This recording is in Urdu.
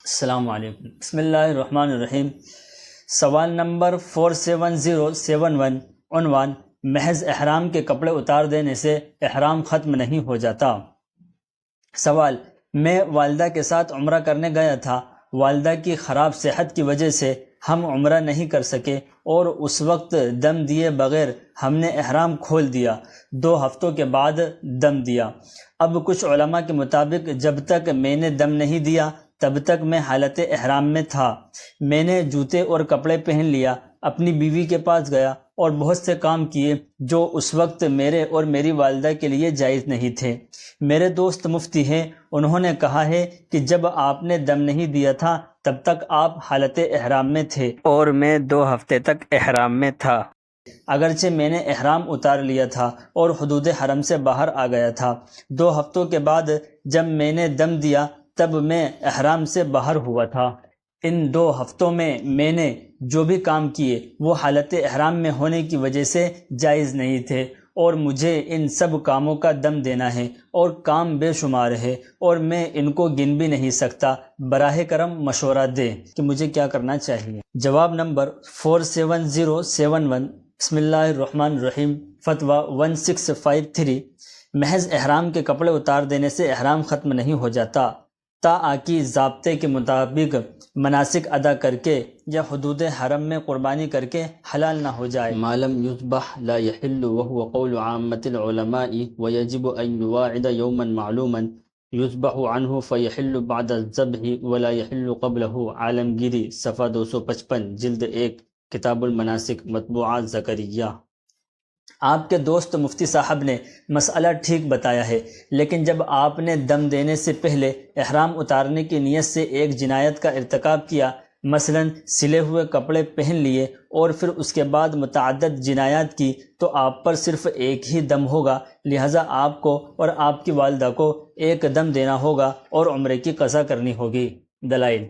السلام علیکم۔ بسم اللہ الرحمن الرحیم۔ سوال نمبر 47071، عنوان: محض احرام کے کپڑے اتار دینے سے احرام ختم نہیں ہو جاتا۔ سوال: میں والدہ کے ساتھ عمرہ کرنے گیا تھا۔ والدہ کی خراب صحت کی وجہ سے ہم عمرہ نہیں کر سکے اور اس وقت دم دیے بغیر ہم نے احرام کھول دیا۔ 2 ہفتوں کے بعد دم دیا۔ اب کچھ علماء کے مطابق جب تک میں نے دم نہیں دیا تب تک میں حالت احرام میں تھا۔ میں نے جوتے اور کپڑے پہن لیا، اپنی بیوی کے پاس گیا اور بہت سے کام کیے جو اس وقت میرے اور میری والدہ کے لیے جائز نہیں تھے۔ میرے دوست مفتی ہیں، انہوں نے کہا ہے کہ جب آپ نے دم نہیں دیا تھا تب تک آپ حالت احرام میں تھے اور میں 2 ہفتے تک احرام میں تھا۔ اگرچہ میں نے احرام اتار لیا تھا اور حدود حرم سے باہر آ گیا تھا۔ 2 ہفتوں کے بعد جب میں نے دم دیا تب میں احرام سے باہر ہوا تھا۔ ان 2 ہفتوں میں نے جو بھی کام کیے وہ حالت احرام میں ہونے کی وجہ سے جائز نہیں تھے اور مجھے ان سب کاموں کا دم دینا ہے اور کام بے شمار ہے اور میں ان کو گن بھی نہیں سکتا۔ براہ کرم مشورہ دیں کہ مجھے کیا کرنا چاہیے۔ جواب نمبر 47071، بسم اللہ الرحمن الرحیم، فتویٰ 1653، محض احرام کے کپڑے اتار دینے سے احرام ختم نہیں ہو جاتا تاکہ ضابطے کے مطابق مناسک ادا کر کے یا حدود حرم میں قربانی کر کے حلال نہ ہو جائے۔ ما لم يذبح لا يحل وهو قول عامة العلماء ويجب أن يواعد يوما معلوما يذبح عنه فيحل بعد الذبح ولا يحل قبله۔ عالمگیری، صفحہ 255، جلد 1، کتاب المناسک، مطبوعات زکریہ۔ آپ کے دوست مفتی صاحب نے مسئلہ ٹھیک بتایا ہے، لیکن جب آپ نے دم دینے سے پہلے احرام اتارنے کی نیت سے ایک جنایت کا ارتکاب کیا، مثلا سلے ہوئے کپڑے پہن لیے اور پھر اس کے بعد متعدد جنایات کی، تو آپ پر صرف ایک ہی دم ہوگا، لہٰذا آپ کو اور آپ کی والدہ کو ایک دم دینا ہوگا اور عمرے کی قضا کرنی ہوگی۔ دلائل: